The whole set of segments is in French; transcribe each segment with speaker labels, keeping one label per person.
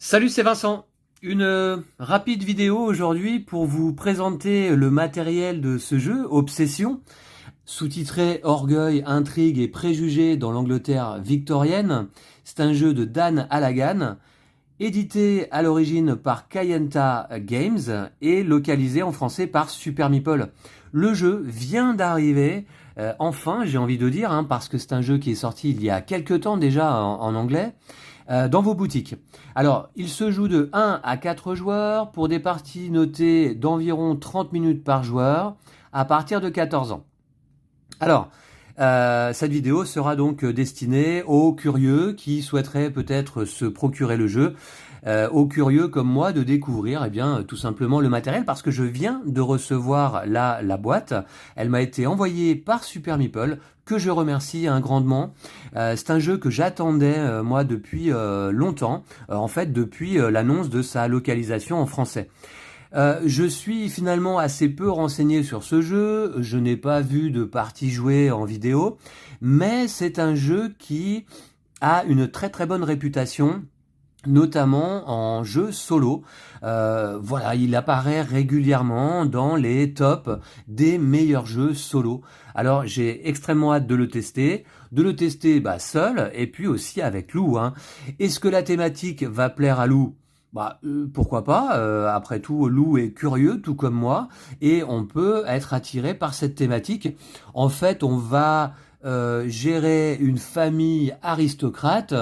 Speaker 1: Salut, c'est Vincent. Une rapide vidéo aujourd'hui pour vous présenter le matériel de ce jeu, Obsession, sous-titré Orgueil, intrigue et préjugés dans l'Angleterre victorienne. C'est un jeu de Dan Allagan, édité à l'origine par Kayenta Games et localisé en français par Super Meeple. Le jeu vient d'arriver, enfin j'ai envie de dire, parce que c'est un jeu qui est sorti il y a quelques temps déjà en anglais, dans vos boutiques. Alors, il se joue de 1 à 4 joueurs pour des parties notées d'environ 30 minutes par joueur à partir de 14 ans. Alors, cette vidéo sera donc destinée aux curieux qui souhaiteraient peut-être se procurer le jeu, aux curieux comme moi de découvrir tout simplement le matériel, parce que je viens de recevoir la boîte. Elle m'a été envoyée par Super Meeple, que je remercie grandement. C'est un jeu que j'attendais moi depuis longtemps, en fait depuis l'annonce de sa localisation en français. Je suis finalement assez peu renseigné sur ce jeu, je n'ai pas vu de partie jouée en vidéo, mais c'est un jeu qui a une très très bonne réputation, notamment en jeu solo. Voilà, il apparaît régulièrement dans les tops des meilleurs jeux solo. Alors j'ai extrêmement hâte de le tester seul et puis aussi avec Lou. Est-ce que la thématique va plaire à Lou ? Pourquoi pas, après tout, Lou est curieux, tout comme moi, et on peut être attiré par cette thématique. En fait, on va gérer une famille aristocrate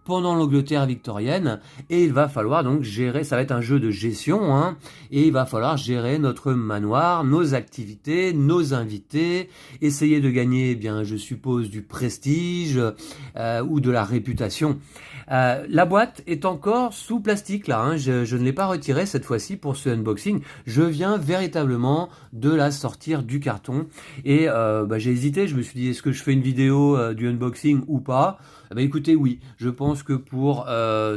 Speaker 1: pendant l'Angleterre victorienne, et il va falloir donc gérer, ça va être un jeu de gestion, et il va falloir gérer notre manoir, nos activités, nos invités, essayer de gagner, je suppose, du prestige ou de la réputation. La boîte est encore sous plastique là, je ne l'ai pas retirée cette fois-ci pour ce unboxing. Je viens véritablement de la sortir du carton et j'ai hésité, je me suis dit est-ce que je fais une vidéo du unboxing ou pas. Écoutez, oui, je pense que pour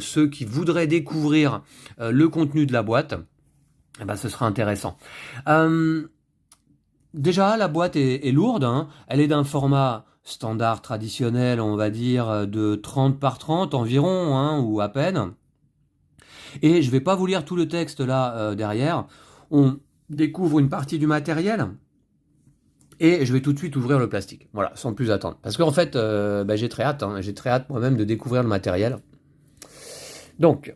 Speaker 1: ceux qui voudraient découvrir le contenu de la boîte, ce sera intéressant. Déjà, la boîte est lourde, elle est d'un format standard traditionnel, on va dire, de 30 par 30 environ, ou à peine. Et je vais pas vous lire tout le texte là derrière. On découvre une partie du matériel. Et je vais tout de suite ouvrir le plastique. Voilà, sans plus attendre. Parce qu'en fait, j'ai très hâte. J'ai très hâte moi-même de découvrir le matériel. Donc,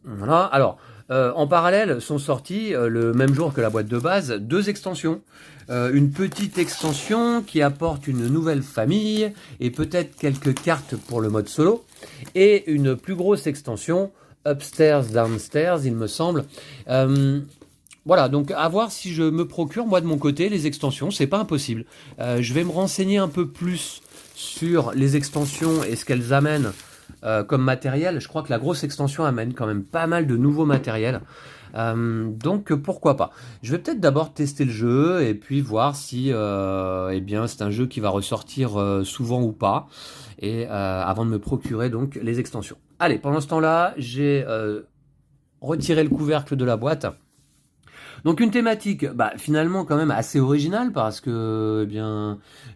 Speaker 1: voilà. Alors, en parallèle sont sorties, le même jour que la boîte de base, 2 extensions. Une petite extension qui apporte une nouvelle famille et peut-être quelques cartes pour le mode solo. Et une plus grosse extension, Upstairs, Downstairs, il me semble. Voilà, donc à voir si je me procure, moi de mon côté, les extensions, c'est pas impossible. Je vais me renseigner un peu plus sur les extensions et ce qu'elles amènent comme matériel. Je crois que la grosse extension amène quand même pas mal de nouveaux matériels. Donc pourquoi pas. Je vais peut-être d'abord tester le jeu et puis voir si c'est un jeu qui va ressortir souvent ou pas. Et avant de me procurer donc les extensions. Allez, pendant ce temps-là, j'ai retiré le couvercle de la boîte. Donc une thématique finalement quand même assez originale parce que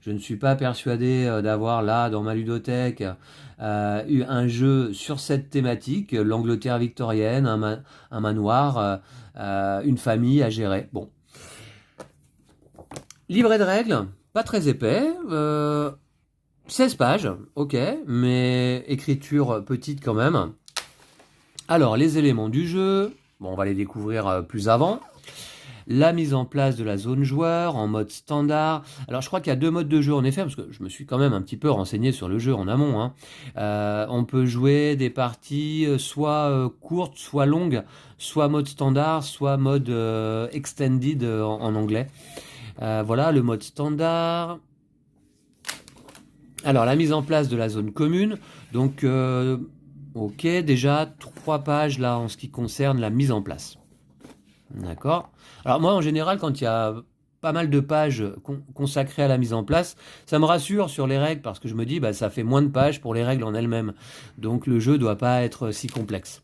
Speaker 1: je ne suis pas persuadé d'avoir là dans ma ludothèque eu un jeu sur cette thématique, l'Angleterre victorienne, un manoir, une famille à gérer. Bon. Livret de règles, pas très épais, 16 pages, ok, mais écriture petite quand même. Alors les éléments du jeu, on va les découvrir plus avant. La mise en place de la zone joueur en mode standard. Alors je crois qu'il y a 2 modes de jeu en effet, parce que je me suis quand même un petit peu renseigné sur le jeu en amont. On peut jouer des parties soit courtes, soit longues, soit mode standard, soit mode extended en anglais. Voilà le mode standard. Alors la mise en place de la zone commune. Donc ok, déjà 3 pages là en ce qui concerne la mise en place. D'accord. Alors moi en général quand il y a pas mal de pages consacrées à la mise en place, ça me rassure sur les règles parce que je me dis ça fait moins de pages pour les règles en elles-mêmes. Donc le jeu doit pas être si complexe.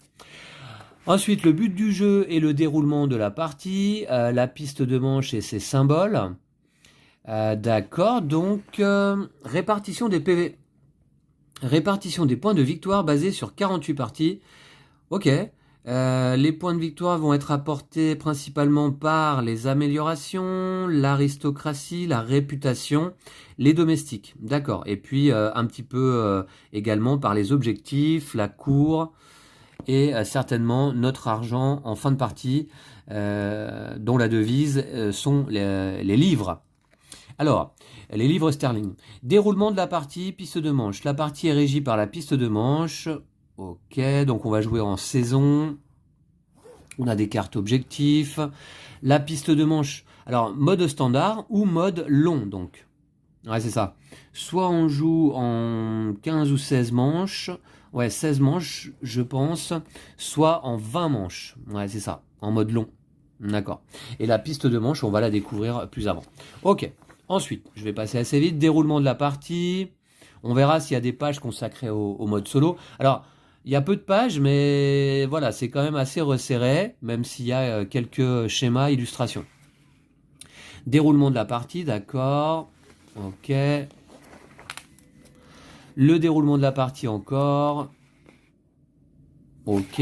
Speaker 1: Ensuite le but du jeu est le déroulement de la partie, la piste de manche et ses symboles. D'accord, donc répartition des PV. Répartition des points de victoire basée sur 48 parties. Ok. Les points de victoire vont être apportés principalement par les améliorations, l'aristocratie, la réputation, les domestiques. D'accord. Et puis un petit peu également par les objectifs, la cour et certainement notre argent en fin de partie, dont la devise sont les livres. Alors, les livres sterling. Déroulement de la partie, piste de manche. La partie est régie par la piste de manche. Ok, donc on va jouer en saison. On a des cartes objectifs. La piste de manche. Alors, mode standard ou mode long, donc. Ouais, c'est ça. Soit on joue en 15 ou 16 manches. Ouais, 16 manches, je pense. Soit en 20 manches. Ouais, c'est ça. En mode long. D'accord. Et la piste de manche, on va la découvrir plus avant. Ok. Ensuite, je vais passer assez vite. Déroulement de la partie. On verra s'il y a des pages consacrées au mode solo. Alors, il y a peu de pages, mais voilà, c'est quand même assez resserré, même s'il y a quelques schémas, illustrations. Déroulement de la partie, d'accord. Ok. Le déroulement de la partie encore. Ok.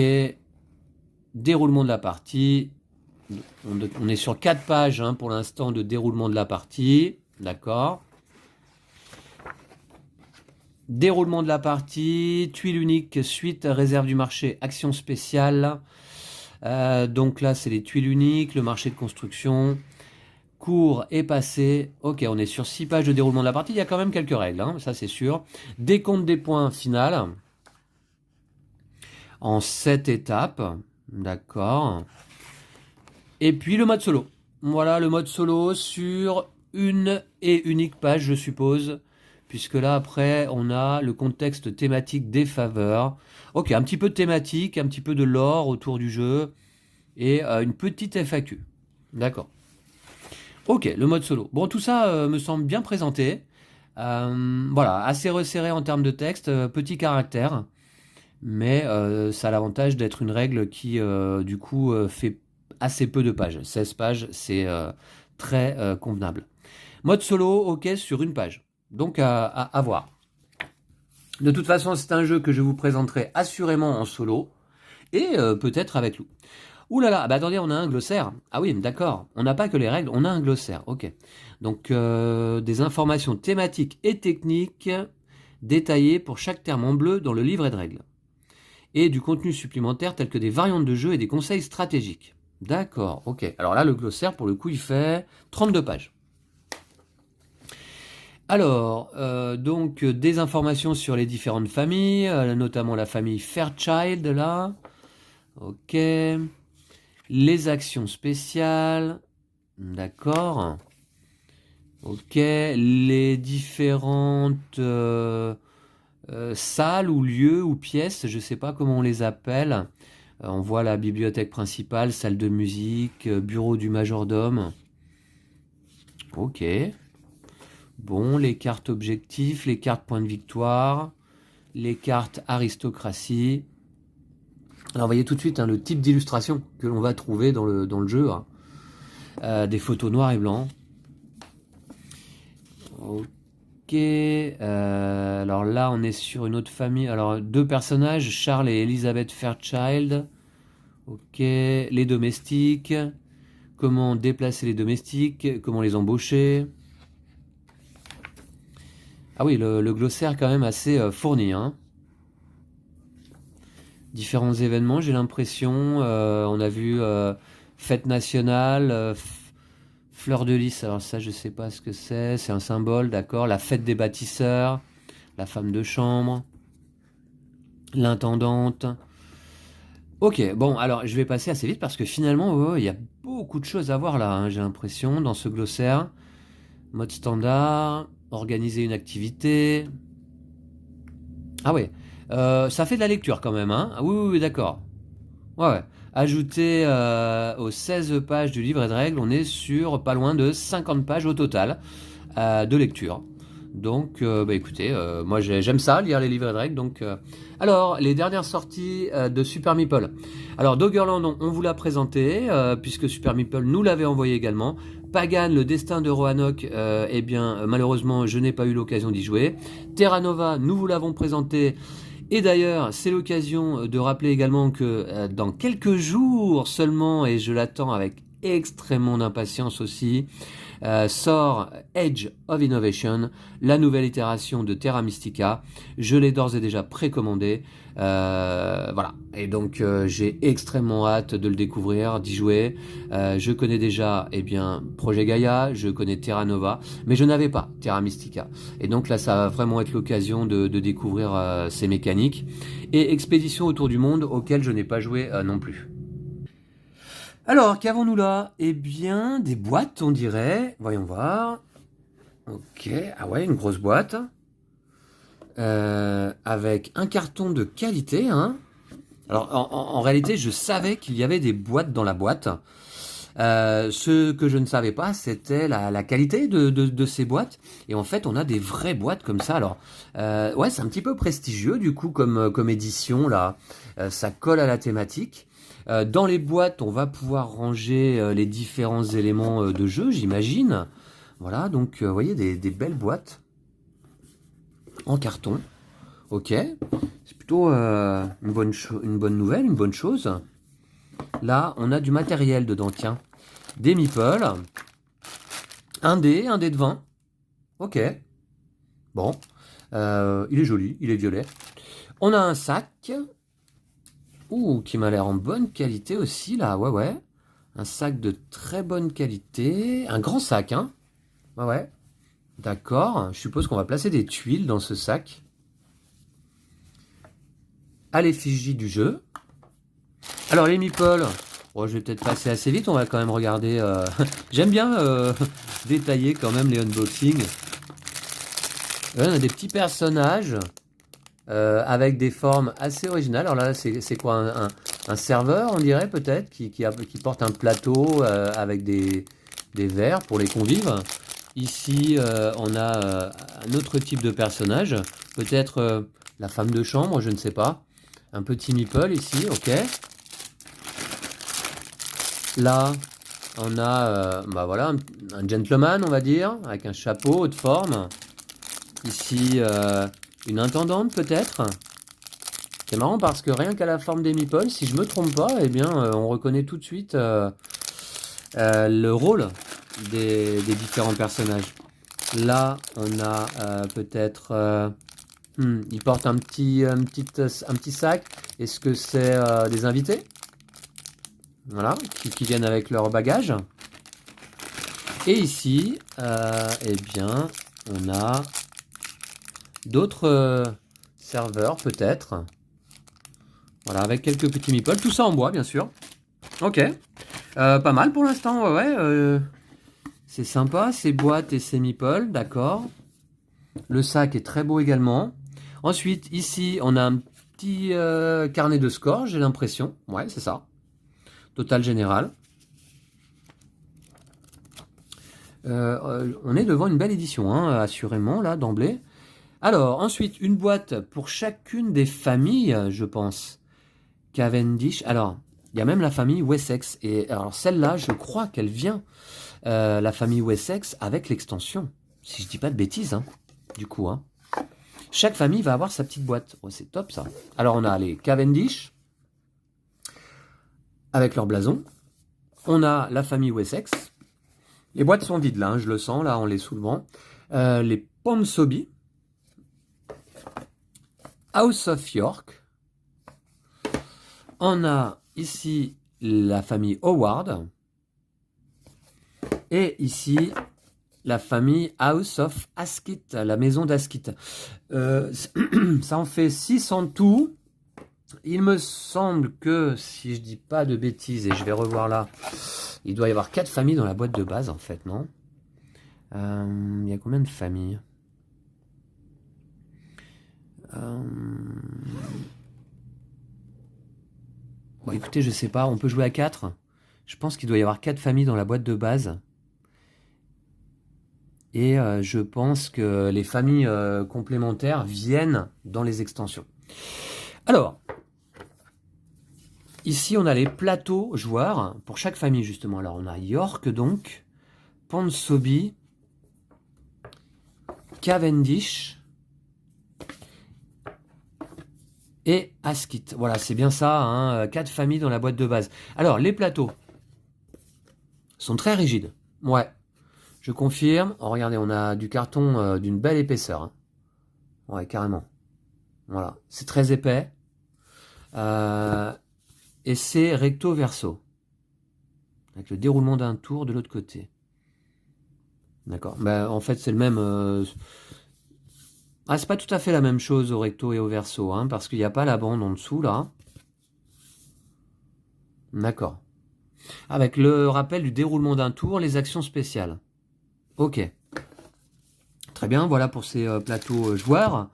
Speaker 1: Déroulement de la partie. On est sur 4 pages hein, pour l'instant de déroulement de la partie. D'accord. Déroulement de la partie, tuile unique, suite, réserve du marché, action spéciale. Donc là, c'est les tuiles uniques, le marché de construction. Cours est passé. Ok, on est sur 6 pages de déroulement de la partie. Il y a quand même quelques règles, hein, ça c'est sûr. Décompte des points final. En 7 étapes. D'accord. Et puis le mode solo. Voilà le mode solo sur une et unique page, je suppose. Puisque là, après, on a le contexte thématique des faveurs. Ok, un petit peu de thématique, un petit peu de lore autour du jeu. Et une petite FAQ. D'accord. Ok, le mode solo. Bon, tout ça me semble bien présenté. Voilà, assez resserré en termes de texte, petit caractère. Mais ça a l'avantage d'être une règle qui, du coup, fait assez peu de pages. 16 pages, c'est très convenable. Mode solo, ok, sur une page. Donc à voir. De toute façon, c'est un jeu que je vous présenterai assurément en solo et peut-être avec Lou. Ouh là là, bah attendez, on a un glossaire. Ah oui, d'accord. On n'a pas que les règles, on a un glossaire. Ok. Donc des informations thématiques et techniques détaillées pour chaque terme en bleu dans le livret de règles. Et du contenu supplémentaire tel que des variantes de jeu et des conseils stratégiques. D'accord, ok. Alors là, le glossaire, pour le coup, il fait 32 pages. Alors, donc des informations sur les différentes familles, notamment la famille Fairchild là. Ok. Les actions spéciales. D'accord. Ok. Les différentes salles ou lieux ou pièces, je ne sais pas comment on les appelle. On voit la bibliothèque principale, salle de musique, bureau du majordome. Ok. Bon, les cartes objectifs, les cartes points de victoire, les cartes aristocratie. Alors, vous voyez tout de suite hein, le type d'illustration que l'on va trouver dans le jeu. Hein. Des photos noires et blancs. Ok. Alors là, on est sur une autre famille. Alors, 2 personnages, Charles et Elizabeth Fairchild. Ok. Les domestiques. Comment déplacer les domestiques. Comment les embaucher. Ah oui, le glossaire quand même assez fourni. Hein. Différents événements, j'ai l'impression. On a vu fête nationale, fleur de lys. Alors ça, je sais pas ce que c'est. C'est un symbole, d'accord. La fête des bâtisseurs, la femme de chambre, l'intendante. Ok, bon, alors je vais passer assez vite parce que finalement, il y a beaucoup de choses à voir là. Hein, j'ai l'impression dans ce glossaire. Mode standard, organiser une activité. Ah ouais, ça fait de la lecture quand même, hein. Ah oui, d'accord. Ouais. Ajouté aux 16 pages du livret de règles, on est sur pas loin de 50 pages au total de lecture. Donc, bah écoutez, moi j'aime ça, lire les livrets de règles. Donc, alors, les dernières sorties de Super Meeple. Alors, Doggerland, on vous l'a présenté, puisque Super Meeple nous l'avait envoyé également. Pagan, le destin de Roanoke, eh bien, malheureusement, je n'ai pas eu l'occasion d'y jouer. Terra Nova, nous vous l'avons présenté. Et d'ailleurs, c'est l'occasion de rappeler également que dans quelques jours seulement, et je l'attends avec extrêmement d'impatience aussi, sort Age of Innovation, la nouvelle itération de Terra Mystica. Je l'ai d'ores et déjà précommandé. Voilà. Et donc j'ai extrêmement hâte de le découvrir, d'y jouer. Je connais déjà Projet Gaia, je connais Terra Nova, mais je n'avais pas Terra Mystica. Et donc là, ça va vraiment être l'occasion de découvrir ces mécaniques. Et Expédition autour du monde, auquel je n'ai pas joué non plus. Alors, qu'avons-nous là? Eh bien, des boîtes, on dirait. Voyons voir. Ok, ah ouais, une grosse boîte. Avec un carton de qualité, hein. Alors, en réalité, je savais qu'il y avait des boîtes dans la boîte. Ce que je ne savais pas, c'était la qualité de ces boîtes. Et en fait, on a des vraies boîtes comme ça. Alors, ouais, c'est un petit peu prestigieux, du coup, comme édition, là. Ça colle à la thématique. Dans les boîtes, on va pouvoir ranger les différents éléments de jeu, j'imagine. Voilà, donc vous voyez des belles boîtes en carton. Ok, c'est plutôt une bonne nouvelle, une bonne chose. Là, on a du matériel dedans, tiens. Des meeples, un dé de 20. Ok, bon, il est joli, il est violet. On a un sac. Ouh, qui m'a l'air en bonne qualité aussi, là, ouais. Un sac de très bonne qualité. Un grand sac, hein. Ouais. D'accord, je suppose qu'on va placer des tuiles dans ce sac. À l'effigie du jeu. Alors, les meeples, je vais peut-être passer assez vite, on va quand même regarder. J'aime bien détailler quand même les unboxings. On a des petits personnages. Avec des formes assez originales. Alors là, c'est quoi un serveur, on dirait peut-être, qui porte un plateau avec des verres pour les convives. Ici, on a un autre type de personnage, peut-être la femme de chambre, je ne sais pas. Un petit meeple ici, ok. Là, on a voilà, un gentleman, on va dire, avec un chapeau haute forme. Ici, une intendante peut-être. C'est marrant parce que rien qu'à la forme des meeples, si je me trompe pas, eh bien, on reconnaît tout de suite le rôle des différents personnages. Là, on a peut-être... il porte un petit sac. Est-ce que c'est des invités? Voilà, qui viennent avec leur bagage. Et ici, eh bien, on a d'autres serveurs peut-être. Voilà, avec quelques petits meeples. Tout ça en bois, bien sûr. Ok. Pas mal pour l'instant, ouais. C'est sympa, ces boîtes et ces meeples, d'accord. Le sac est très beau également. Ensuite, ici, on a un petit carnet de score, j'ai l'impression. Ouais, c'est ça. Total général. On est devant une belle édition, hein, assurément, là, d'emblée. Alors, ensuite, une boîte pour chacune des familles, je pense. Cavendish. Alors, il y a même la famille Wessex. Et alors, celle-là, je crois qu'elle vient, la famille Wessex, avec l'extension. Si je dis pas de bêtises, hein, du coup. Hein. Chaque famille va avoir sa petite boîte. Oh, c'est top, ça. Alors, on a les Cavendish, avec leur blason. On a la famille Wessex. Les boîtes sont vides, là, hein, je le sens, là, en les soulevant. Les Ponsonby. House of York. On a ici la famille Howard. Et ici, la famille House of Asquith, la maison d'Asquith. Ça en fait 6 en tout. Il me semble que, si je dis pas de bêtises, et je vais revoir là, il doit y avoir 4 familles dans la boîte de base, en fait, non? Il y a combien de familles? Bon, écoutez, je sais pas, on peut jouer à 4. Je pense qu'il doit y avoir 4 familles dans la boîte de base. Et je pense que les familles complémentaires viennent dans les extensions. Alors, ici on a les plateaux joueurs pour chaque famille justement. Alors on a York donc, Ponsonby, Cavendish, et Askit. Voilà, c'est bien ça, hein, 4 familles dans la boîte de base. Alors, les plateaux sont très rigides. Ouais, je confirme. Oh, regardez, on a du carton d'une belle épaisseur, hein. Ouais, carrément. Voilà, c'est très épais. Euh, et c'est recto verso. Avec le déroulement d'un tour de l'autre côté. D'accord. Ben, en fait, c'est le même. Ah, c'est pas tout à fait la même chose au recto et au verso, hein, parce qu'il n'y a pas la bande en dessous, là. D'accord. Avec le rappel du déroulement d'un tour, les actions spéciales. Ok. Très bien, voilà pour ces plateaux joueurs.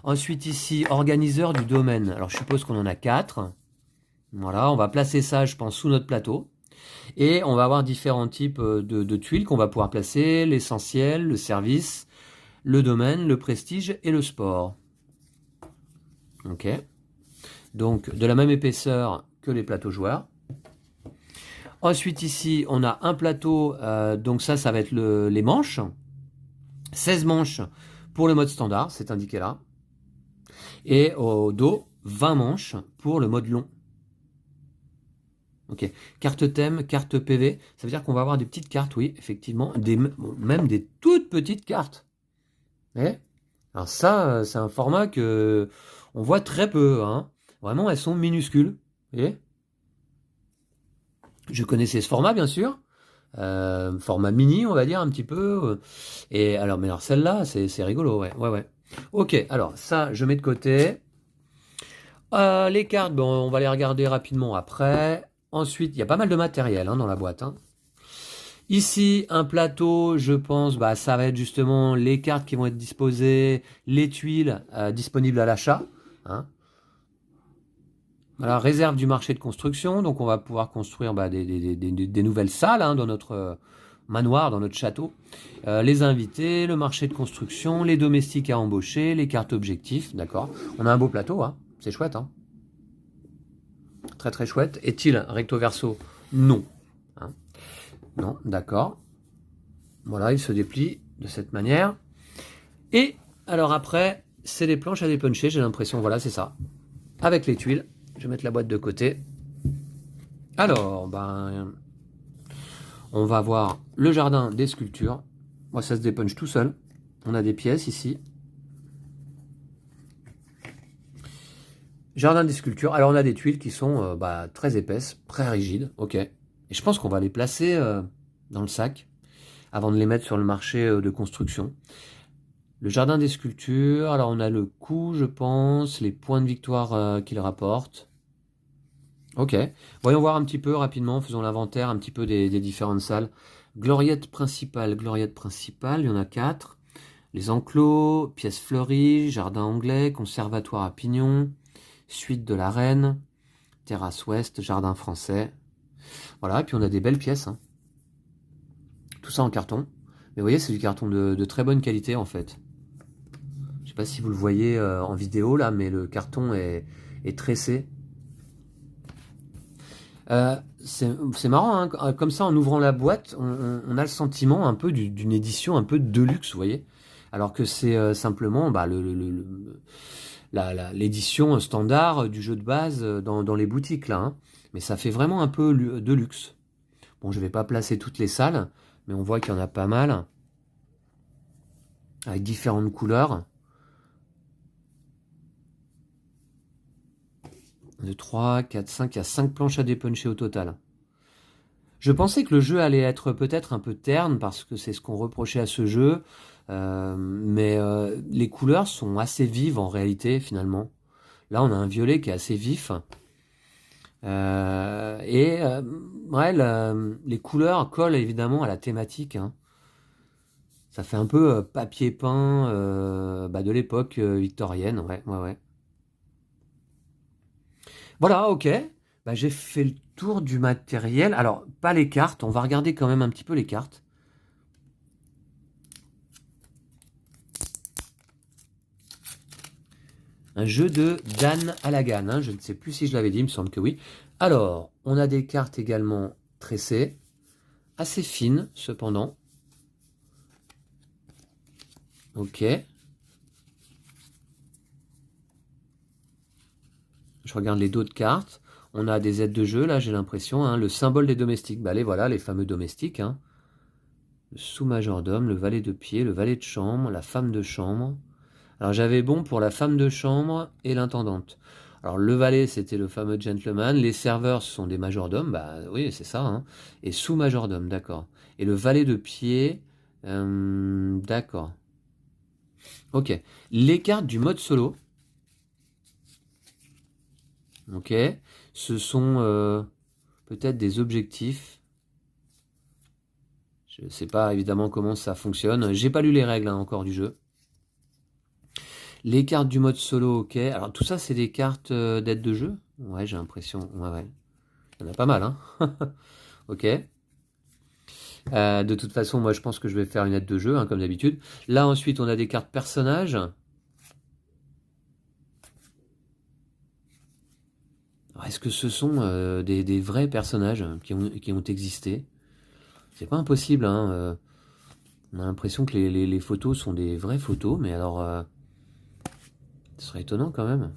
Speaker 1: Ensuite, ici, organiseur du domaine. Alors, je suppose qu'on en a 4. Voilà, on va placer ça, je pense, sous notre plateau. Et on va avoir différents types de tuiles qu'on va pouvoir placer. L'essentiel, le service, le domaine, le prestige et le sport. Ok. Donc, de la même épaisseur que les plateaux joueurs. Ensuite, ici, on a un plateau. Donc ça va être les manches. 16 manches pour le mode standard, c'est indiqué là. Et au dos, 20 manches pour le mode long. Ok. Carte thème, carte PV. Ça veut dire qu'on va avoir des petites cartes, oui, effectivement. Même des toutes petites cartes. Eh, alors ça, c'est un format que on voit très peu, hein. Vraiment, elles sont minuscules. Et je connaissais ce format, bien sûr. Format mini, on va dire, un petit peu. Et alors, mais alors celle-là, c'est rigolo, ouais, ouais, ouais. Ok, alors ça, je mets de côté. Les cartes, bon, on va les regarder rapidement après. Ensuite, il y a pas mal de matériel hein, dans la boîte, hein. Ici, un plateau, je pense, bah, ça va être justement les cartes qui vont être disposées, les tuiles disponibles à l'achat, hein. Voilà, réserve du marché de construction, donc on va pouvoir construire bah, des nouvelles salles hein, dans notre manoir, dans notre château. Les invités, le marché de construction, les domestiques à embaucher, les cartes objectifs, d'accord. On a un beau plateau, hein. C'est chouette, hein. Très très chouette. Est-il recto verso? Non. Hein. Non, d'accord. Voilà, il se déplie de cette manière. Et alors après, c'est les planches à dépuncher, j'ai l'impression, voilà, c'est ça. Avec les tuiles, je vais mettre la boîte de côté. Alors, ben, on va voir le jardin des sculptures. Moi, ça se dépunche tout seul. On a des pièces ici. Jardin des sculptures. Alors, on a des tuiles qui sont bah, très épaisses, très rigides. Ok. Et je pense qu'on va les placer dans le sac avant de les mettre sur le marché de construction. Le jardin des sculptures. Alors, on a le coût, je pense, les points de victoire qu'il rapporte. Ok. Voyons voir un petit peu rapidement, faisons l'inventaire un petit peu des différentes salles. Gloriette principale, il y en a 4. Les enclos, pièces fleuries, jardin anglais, conservatoire à Pignon, suite de la Reine, terrasse ouest, jardin français. Voilà, et puis on a des belles pièces, hein. Tout ça en carton. Mais vous voyez, c'est du carton de très bonne qualité en fait. Je sais pas si vous le voyez en vidéo là, mais le carton est tressé. C'est marrant, hein, comme ça en ouvrant la boîte, on a le sentiment un peu d'une édition un peu de luxe, vous voyez. Alors que c'est simplement bah, l'édition standard du jeu de base dans les boutiques là, hein. Mais ça fait vraiment un peu de luxe. Bon, je vais pas placer toutes les salles, mais on voit qu'il y en a pas mal avec différentes couleurs. 2, 3, 4, 5, il y a 5 planches à dépuncher au total. Je pensais que le jeu allait être peut-être un peu terne parce que c'est ce qu'on reprochait à ce jeu, mais les couleurs sont assez vives en réalité finalement. Là, on a un violet qui est assez vif. Ouais, les couleurs collent évidemment à la thématique, hein. Ça fait un peu papier peint bah, de l'époque victorienne. Ouais, ouais, ouais. Voilà, ok. Bah, j'ai fait le tour du matériel. Alors, pas les cartes. On va regarder quand même un petit peu les cartes. Un jeu de Dan Allagan, hein. Je ne sais plus si je l'avais dit, il me semble que oui. Alors, on a des cartes également tressées, assez fines cependant. Ok. Je regarde les dos de cartes. On a des aides de jeu, là, j'ai l'impression. Hein, le symbole des domestiques. Bah, les voilà, les fameux domestiques. Hein. Le sous-majordome, le valet de pied, le valet de chambre, la femme de chambre. Alors, j'avais bon pour la femme de chambre et l'intendante. Alors, le valet, c'était le fameux gentleman. Les serveurs, ce sont des majordomes. Bah, oui, c'est ça. Hein. Et sous-majordome, d'accord. Et le valet de pied, d'accord. Ok. Les cartes du mode solo. Ok. Ce sont peut-être des objectifs. Je ne sais pas évidemment comment ça fonctionne. J'ai pas lu les règles hein, encore du jeu. Les cartes du mode solo, ok. Alors tout ça, c'est des cartes d'aide de jeu. Ouais, j'ai l'impression. Ouais, ouais. Il y en a pas mal, hein. Ok. De toute façon, moi, je pense que je vais faire une aide de jeu, hein, comme d'habitude. Là, ensuite, on a des cartes personnages. Est-ce que ce sont des vrais personnages qui ont existé? C'est pas impossible, hein. On a l'impression que les photos sont des vraies photos, mais alors... ce serait étonnant quand même.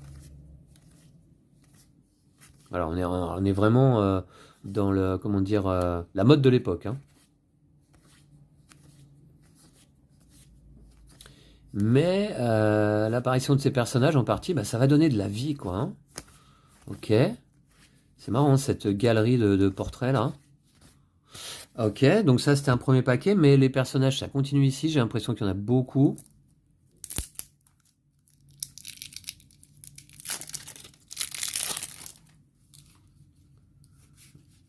Speaker 1: Alors on est vraiment dans le comment dire la mode de l'époque. Hein. Mais l'apparition de ces personnages en partie, bah, ça va donner de la vie quoi. Hein. Ok. C'est marrant cette galerie de portraits là. Ok, donc ça c'était un premier paquet, mais les personnages ça continue ici, j'ai l'impression qu'il y en a beaucoup.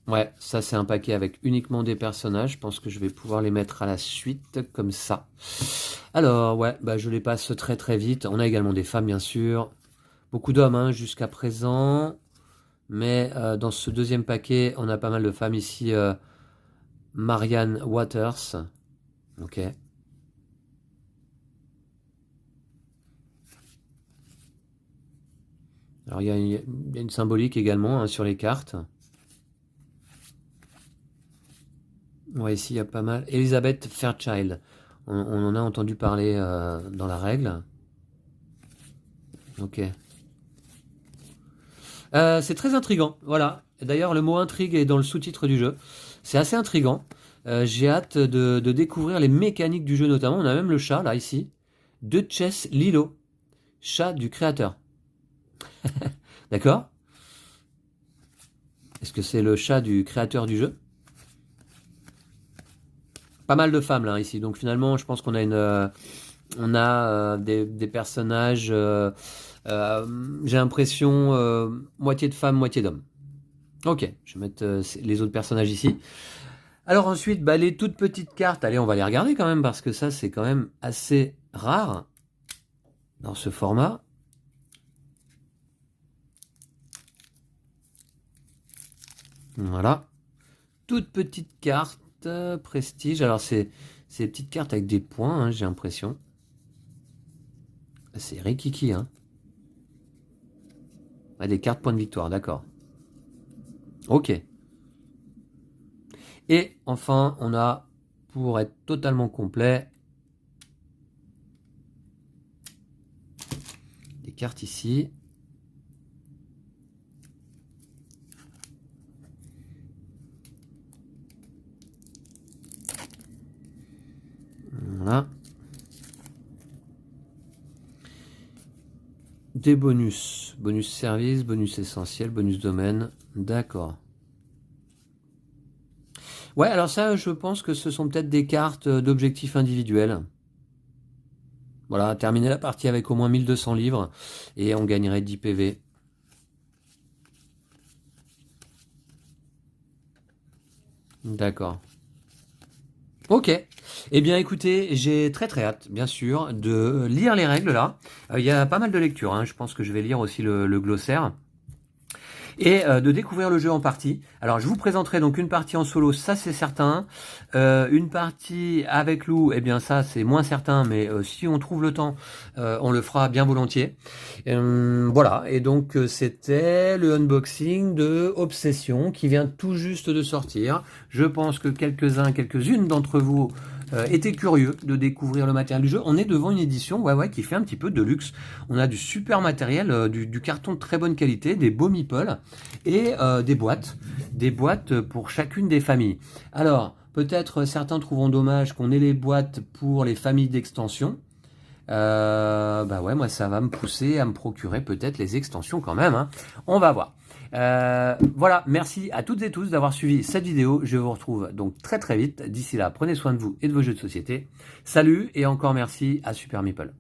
Speaker 1: Ouais, ça c'est un paquet avec uniquement des personnages. Je pense que je vais pouvoir les mettre à la suite comme ça. Alors, ouais, bah, je les passe très très vite. On a également des femmes, bien sûr. Beaucoup d'hommes hein, jusqu'à présent. Mais dans ce deuxième paquet, on a pas mal de femmes ici. Marianne Waters. Ok. Alors, il y a une symbolique également hein, sur les cartes. Ouais, ici, il y a pas mal. Elizabeth Fairchild. On en a entendu parler dans la règle. Ok. C'est très intriguant, voilà. D'ailleurs, le mot intrigue est dans le sous-titre du jeu. C'est assez intriguant. J'ai hâte de découvrir les mécaniques du jeu notamment. On a même le chat, là, ici. Duchess Lilo. Chat du créateur. D'accord? Est-ce que c'est le chat du créateur du jeu? Pas mal de femmes, là, ici. Donc finalement, je pense qu'on a des personnages... j'ai l'impression moitié de femmes, moitié d'hommes. Ok, je vais mettre les autres personnages ici. Alors ensuite, bah, les toutes petites cartes, allez, on va les regarder quand même, parce que ça, c'est quand même assez rare dans ce format. Voilà. Toutes petites cartes, prestige. Alors, c'est des petites cartes avec des points, hein, j'ai l'impression. C'est Rikiki, hein. Ah, des cartes points de victoire, d'accord. Ok. Et enfin, on a, pour être totalement complet, des cartes ici. Voilà. Des bonus. Bonus service, bonus essentiel, bonus domaine. D'accord. Ouais, alors ça, je pense que ce sont peut-être des cartes d'objectifs individuels. Voilà, terminer la partie avec au moins 1200 livres et on gagnerait 10 PV. D'accord. Ok. Eh bien écoutez, j'ai très très hâte, bien sûr, de lire les règles là. Il y a pas mal de lectures, hein. Je pense que je vais lire aussi le glossaire. Et de découvrir le jeu en partie. Alors je vous présenterai donc une partie en solo, ça c'est certain. Une partie avec Lou, eh bien ça c'est moins certain, mais si on trouve le temps, on le fera bien volontiers. Voilà, et donc c'était le unboxing de Obsession qui vient tout juste de sortir. Je pense que quelques-unes d'entre vous étaient curieux de découvrir le matériel du jeu. On est devant une édition qui fait un petit peu de luxe. On a du super matériel, du carton de très bonne qualité, des beaux meeples et des boîtes pour chacune des familles. Alors, peut-être certains trouveront dommage qu'on ait les boîtes pour les familles d'extension. Moi ça va me pousser à me procurer peut-être les extensions quand même, hein. On va voir. Voilà, merci à toutes et tous d'avoir suivi cette vidéo. Je vous retrouve donc très très vite. D'ici là, prenez soin de vous et de vos jeux de société. Salut et encore merci à Super Meeple.